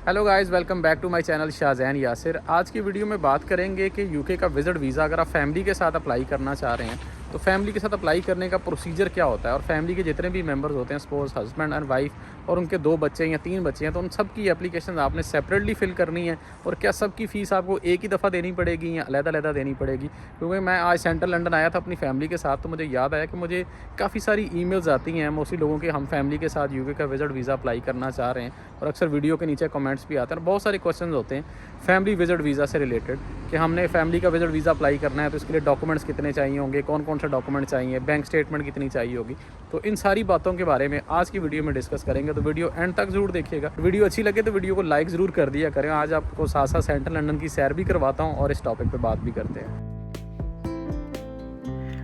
Hello guys, welcome back to my channel Shahzain Yasir. आज की video में बात करेंगे कि यूके का विजिट वीज़ा अगर आप फैमिली के साथ अप्लाई करना चाह रहे हैं तो फैमिली के साथ अप्लाई करने का प्रोसीजर क्या होता है और फैमिली के जितने भी मेंबर्स होते हैं, सपोज हस्बैंड एंड वाइफ और उनके 2 बच्चे या 3 बच्चे हैं, तो उन सब की एप्लीकेशन आपने सेपरेटली फ़िल करनी है। और क्या सबकी फ़ीस आपको एक ही दफ़ा देनी पड़ेगी या अलग-अलग देनी पड़ेगी? क्योंकि मैं आज सेंट्रल लंदन आया था अपनी फैमिली के साथ, तो मुझे याद आया कि मुझे काफ़ी सारी ईमेल्स आती हैं मोस्टली लोगों के, हम फैमिली के साथ यूके का विजिट वीज़ा अप्लाई करना चाह रहे हैं। और अक्सर वीडियो के नीचे कमेंट्स भी आते हैं और बहुत सारे क्वेश्चन होते हैं फैमिली विजिट वीज़ा से रिलेटेड कि हमने फैमिली का विजिट वीज़ा अप्लाई करना है तो इसके लिए डॉक्यूमेंट्स कितने चाहिए होंगे, कौन कौन से डॉक्यूमेंट चाहिए, बैंक स्टेटमेंट कितनी चाहिए होगी। तो इन सारी बातों के बारे में आज की वीडियो में डिस्कस करेंगे, तो वीडियो एंड तक ज़रूर देखिएगा। वीडियो अच्छी लगे तो वीडियो को लाइक ज़रूर कर दिया करें। आज आपको साथ साथ सेंट्रल लंदन की सैर भी करवाता हूँ और इस टॉपिक पर बात भी करते हैं।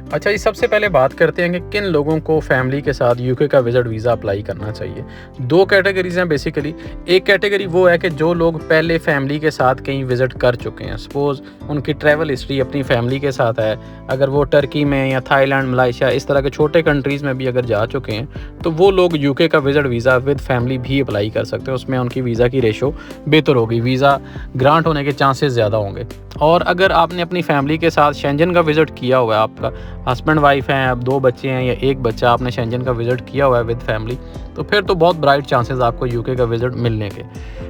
अच्छा जी, सबसे पहले बात करते हैं कि किन लोगों को फैमिली के साथ यूके का विजिट वीज़ा अप्लाई करना चाहिए। 2 कैटेगरीज़ हैं बेसिकली। एक कैटेगरी वो है कि जो लोग पहले फैमिली के साथ कहीं विज़िट कर चुके हैं, सपोज़ उनकी ट्रैवल हिस्ट्री अपनी फैमिली के साथ है, अगर वो टर्की में या थाईलैंड, मलाइशिया इस तरह के छोटे कंट्रीज़ में भी अगर जा चुके हैं तो वो लोग यूके का विजिट वीज़ा विद फैमिली भी अप्लाई कर सकते हैं। उसमें उनकी वीज़ा की रेशो बेहतर होगी, वीज़ा ग्रांट होने के चांसेस ज़्यादा होंगे। और अगर आपने अपनी फैमिली के साथ शेंजन का विज़िट किया हुआ है, आपका हस्बैंड वाइफ हैं, अब 2 बच्चे हैं या 1 बच्चा, आपने शेंजन का विज़िट किया हुआ है विद फैमिली, तो फिर तो बहुत ब्राइट चांसेस आपको यूके का विज़िट मिलने के।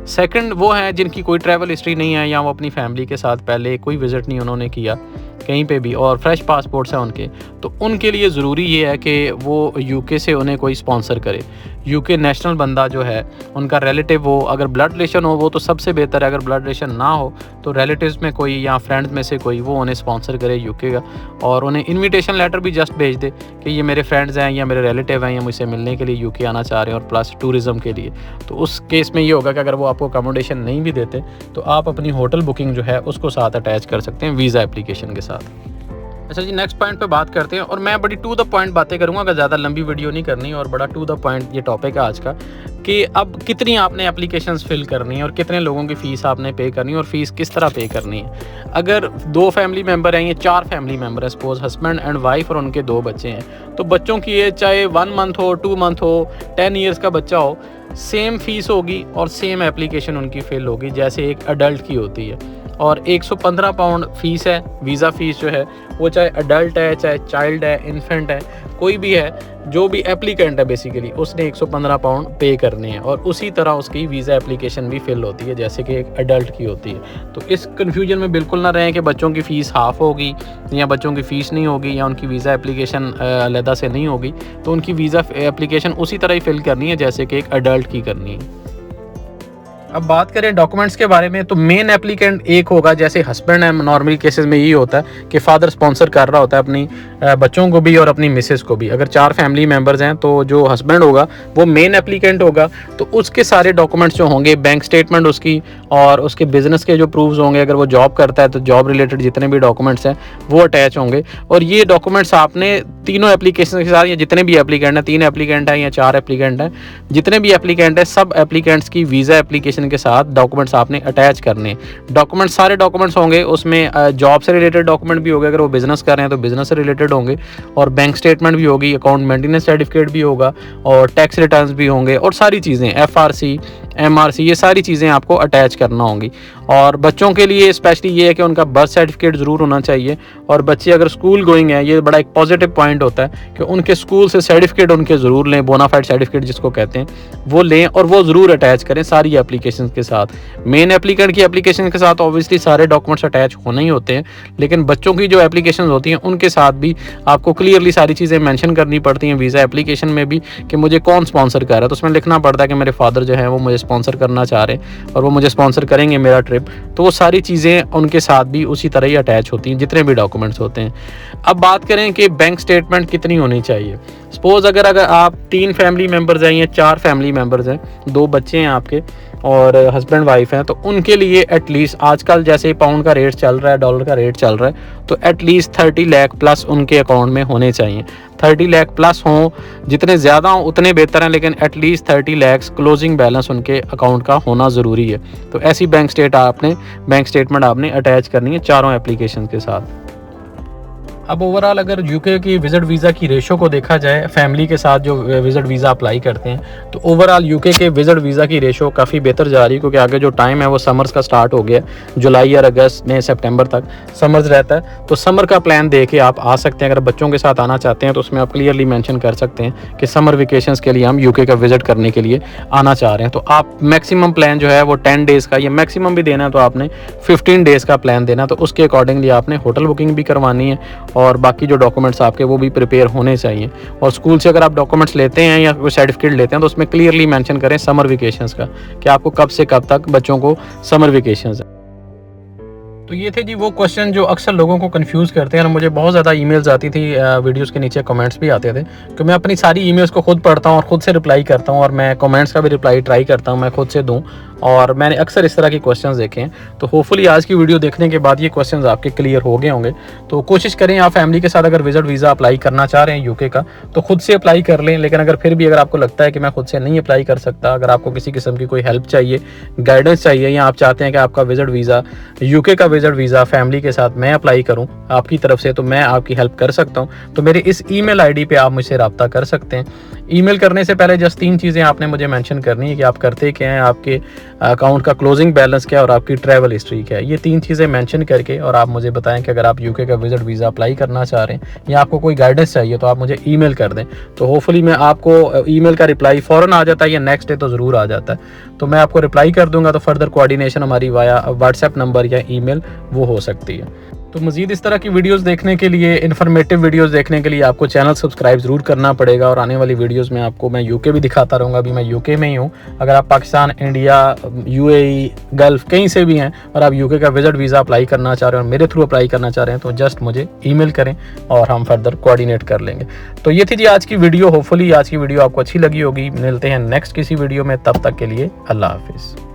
सेकंड वो हैं जिनकी कोई ट्रैवल हिस्ट्री नहीं है या वो अपनी फैमिली के साथ पहले कोई विज़िट नहीं उन्होंने किया कहीं पे भी और फ्रेश पासपोर्ट्स हैं उनके, तो उनके लिए ज़रूरी ये है कि वो यूके से उन्हें कोई स्पॉन्सर करे। यूके नेशनल बंदा जो है, उनका रिलेटिव हो, अगर ब्लड रिलेशन हो वो तो सबसे बेहतर है, अगर ब्लड रिलेशन ना हो तो रिलेटिव्स में कोई या फ्रेंड्स में से कोई वो उन्हें स्पॉन्सर करे यूके का, और उन्हें इन्विटेशन लेटर भी जस्ट भेज दे कि ये मेरे फ्रेंड्स हैं या मेरे रिलेटिव हैं या मुझसे मिलने के लिए यूके आना चाह रहे हैं और प्लस टूरिज़म के लिए। तो उस केस में ये होगा कि अगर वो आपको अकोमोडेशन नहीं भी देते तो आप अपनी होटल बुकिंग जो है उसको साथ अटैच कर सकते हैं वीज़ा एप्लीकेशन के साथ। अच्छा जी, नेक्स्ट पॉइंट पे बात करते हैं और मैं बड़ी टू द पॉइंट बातें करूंगा, अगर ज़्यादा लंबी वीडियो नहीं करनी और बड़ा टू द पॉइंट ये टॉपिक है आज का कि अब कितनी आपने एप्लीकेशंस फिल करनी है और कितने लोगों की फ़ीस आपने पे करनी है और फ़ीस किस तरह पे करनी है। अगर 2 फैमिली मेम्बर हैं या 4 फैमिली मेम्बर है, सपोज हस्बैंड एंड वाइफ और उनके 2 बच्चे हैं, तो बच्चों की एज चाहे 1 मंथ हो, 2 मंथ हो, 10 ईयर्स का बच्चा हो, सेम फ़ीस होगी और सेम एप्लीकेशन उनकी फ़िल होगी जैसे एक अडल्ट की होती है। और 115 पाउंड फ़ीस है, वीज़ा फ़ीस जो है वो चाहे अडल्ट है, चाहे चाइल्ड है, इन्फेंट है, कोई भी है, जो भी एप्लीकेंट है बेसिकली उसने 115 पाउंड पे करने हैं और उसी तरह उसकी वीज़ा एप्लीकेशन भी फ़िल होती है जैसे कि एक अडल्ट की होती है। तो इस कन्फ्यूजन में बिल्कुल ना रहें कि बच्चों की फ़ीस हाफ़ होगी या बच्चों की फ़ीस नहीं होगी या उनकी वीज़ा एप्लीकेशन अलहदा से नहीं होगी, तो उनकी वीज़ा एप्लीकेशन उसी तरह ही फ़िल करनी है जैसे कि एक अडल्ट की करनी है। अब बात करें डॉक्यूमेंट्स के बारे में, तो मेन एप्लीकेंट एक होगा, जैसे हस्बैंड है, नॉर्मली केसेस में यही होता है कि फादर स्पॉन्सर कर रहा होता है अपनी बच्चों को भी और अपनी मिसेस को भी। अगर 4 फैमिली मेंबर्स हैं तो जो हस्बैंड होगा वो मेन एप्लीकेंट होगा, तो उसके सारे डॉक्यूमेंट्स जो होंगे, बैंक स्टेटमेंट उसकी और उसके बिजनेस के जो प्रूफ्स होंगे, अगर वो जॉब करता है तो जॉब रिलेटेड जितने भी डॉक्यूमेंट्स हैं वो अटैच होंगे। और ये डॉक्यूमेंट्स आपने तीनों एप्लीकेशन के साथ, या जितने भी एप्लीकेंट हैं, 3 एप्लीकेंट हैं या 4 एप्लीकेंट हैं, जितने भी एप्लीकेंट हैं सब एप्लीकेंट्स की वीज़ा एप्लीकेशन के साथ डॉक्यूमेंट्स आपने अटैच करने। डॉक्यूमेंट्स सारे डॉक्यूमेंट्स होंगे, उसमें जॉब से रिलेटेड डॉक्यूमेंट भी होंगे, अगर वो बिजनेस कर रहे हैं तो बिजनेस से रिलेटेड होंगे, और बैंक स्टेटमेंट भी होगी, अकाउंट मेंटेनेंस सर्टिफिकेट भी होगा और टैक्स रिटर्न्स भी होंगे और सारी चीज़ें एफआरसी, एमआरसी, ये सारी चीज़ें आपको अटैच करना होंगी। और बच्चों के लिए स्पेशली ये है कि उनका बर्थ सर्टिफिकेट ज़रूर होना चाहिए, और बच्चे अगर स्कूल गोइंग है, ये बड़ा एक पॉजिटिव पॉइंट होता है कि उनके स्कूल से सर्टिफिकेट उनके ज़रूर लें, बोनाफाइड सर्टिफिकेट जिसको कहते हैं वो लें और वो ज़रूर अटैच करें सारी एप्लीकेशन के साथ। मेन एप्लीकेंट की एप्लीकेशन के साथ ऑब्वियसली सारे डॉक्यूमेंट्स अटैच होने ही होते हैं, लेकिन बच्चों की जो एप्लीकेशन होती हैं उनके साथ भी आपको क्लियरली सारी चीज़ें मेंशन करनी पड़ती हैं वीज़ा एप्लीकेशन में भी कि मुझे कौन स्पॉन्सर कर रहा है। तो उसमें लिखना पड़ता है कि मेरे फादर जो है वो मुझे स्पॉन्सर करना चाह रहे हैं और वो मुझे स्पॉन्सर करेंगे मेरा ट्रिप, तो वो सारी चीज़ें उनके साथ भी उसी तरह ही अटैच होती हैं जितने भी डॉक्यूमेंट्स होते हैं। अब बात करें कि बैंक स्टेटमेंट कितनी होनी चाहिए। सपोज़ अगर आप 3 फैमिली मेम्बर्स हैं या 4 फैमिली मेम्बर्स हैं, 2 बच्चे हैं आपके और हस्बैंड वाइफ हैं, तो उनके लिए एटलीस्ट आजकल जैसे पाउंड का रेट चल रहा है, डॉलर का रेट चल रहा है, तो एटलीस्ट 30 लाख प्लस उनके अकाउंट में होने चाहिए। 30 लाख प्लस हों, जितने ज़्यादा हों उतने बेहतर हैं, लेकिन एटलीस्ट 30 लाख क्लोजिंग बैलेंस उनके अकाउंट का होना ज़रूरी है। तो ऐसी बैंक स्टेटमेंट आपने अटैच करनी है चारों एप्लीकेशन के साथ। अब ओवरऑल अगर यूके की विजिट वीज़ा की रेशो को देखा जाए फैमिली के साथ जो विजिट वीज़ा अप्लाई करते हैं, तो ओवरऑल यूके के विजिट वीज़ा की रेशो काफ़ी बेहतर जा रही है, क्योंकि आगे जो टाइम है वो समर्स का स्टार्ट हो गया, जुलाई और अगस्त में सितंबर तक समर्स रहता है। तो समर का प्लान दे के आप आ सकते हैं। अगर बच्चों के साथ आना चाहते हैं तो उसमें आप क्लियरली मेंशन कर सकते हैं कि समर वेकेशंस के लिए हम यूके का विजिट करने के लिए आना चाह रहे हैं। तो आप मैक्सिमम प्लान जो है वो 10 डेज़ का, या मैक्सिमम भी देना है तो आपने 15 डेज़ का प्लान देना, तो उसके अकॉर्डिंगली आपने होटल बुकिंग भी करवानी है और बाकी जो डॉक्यूमेंट्स आपके वो भी प्रिपेयर होने चाहिए। और स्कूल से अगर आप डॉक्यूमेंट्स लेते हैं या कोई सर्टिफिकेट लेते हैं तो उसमें क्लियरली मेंशन करें समर वेकेशंस का, कि आपको कब से कब तक बच्चों को समर वेकेशंस है। तो ये थे जी वो क्वेश्चन जो अक्सर लोगों को कंफ्यूज करते हैं, और मुझे बहुत ज़्यादा ईमेल्स आती थी, वीडियोस के नीचे कमेंट्स भी आते थे, तो मैं अपनी सारी ईमेल्स को खुद पढ़ता हूँ और खुद से रिप्लाई करता हूँ, और मैं कमेंट्स का भी रिप्लाई ट्राई करता हूँ मैं खुद से दूँ, और मैंने अक्सर इस तरह के क्वेश्चंस देखे हैं। तो होपफुली आज की वीडियो देखने के बाद ये क्वेश्चंस आपके क्लियर हो गए होंगे। तो कोशिश करें आप फैमिली के साथ अगर विजिट वीज़ा अप्लाई करना चाह रहे हैं यूके का, तो खुद से अप्लाई कर लें। लेकिन अगर फिर भी अगर आपको लगता है कि मैं खुद से नहीं अप्लाई कर सकता, अगर आपको किसी किस्म की कोई हेल्प चाहिए, गाइडेंस चाहिए, या आप चाहते हैं कि आपका विजिट वीज़ा, यूके का विजिट वीज़ा फैमिली के साथ मैं अप्लाई करूं आपकी तरफ से, तो मैं आपकी हेल्प कर सकता हूं। तो मेरे इस ईमेल आईडी पे आप मुझसे रब्ता कर सकते हैं। ईमेल करने से पहले जस्ट 3 चीज़ें आपने मुझे मेंशन करनी है कि आप करते क्या हैं, आपके अकाउंट का क्लोजिंग बैलेंस क्या है और आपकी ट्रैवल हिस्ट्री क्या है। ये 3 चीज़ें मेंशन करके और आप मुझे बताएं कि अगर आप यूके का विजिट वीज़ा अप्लाई करना चाह रहे हैं या आपको कोई गाइडेंस चाहिए, तो आप मुझे ईमेल कर दें। तो होपफुली मैं आपको ईमेल का रिप्लाई फ़ौरन आ जाता है या नेक्स्ट डे तो ज़रूर आ जाता है, तो मैं आपको रिप्लाई कर दूंगा। तो फर्दर कोऑर्डिनेशन हमारी वाया व्हाट्सएप नंबर या ईमेल वो हो सकती है। तो मज़ीद इस तरह की वीडियोस देखने के लिए, इन्फॉर्मेटिव वीडियोस देखने के लिए आपको चैनल सब्सक्राइब ज़रूर करना पड़ेगा, और आने वाली वीडियोस में आपको मैं यूके भी दिखाता रहूँगा। अभी मैं यूके में ही हूँ। अगर आप पाकिस्तान, इंडिया, यूएई, गल्फ़ कहीं से भी हैं और आप यूके का विजिट वीज़ा अप्लाई करना चाह रहे हैं और मेरे थ्रू अप्लाई करना चाह रहे हैं, तो जस्ट मुझे ईमेल करें और हम फर्दर कोऑर्डिनेट कर लेंगे। तो ये थी जी आज की वीडियो। होपफुली आज की वीडियो आपको अच्छी लगी होगी। मिलते हैं नेक्स्ट किसी वीडियो में, तब तक के लिए अल्लाह हाफिज़।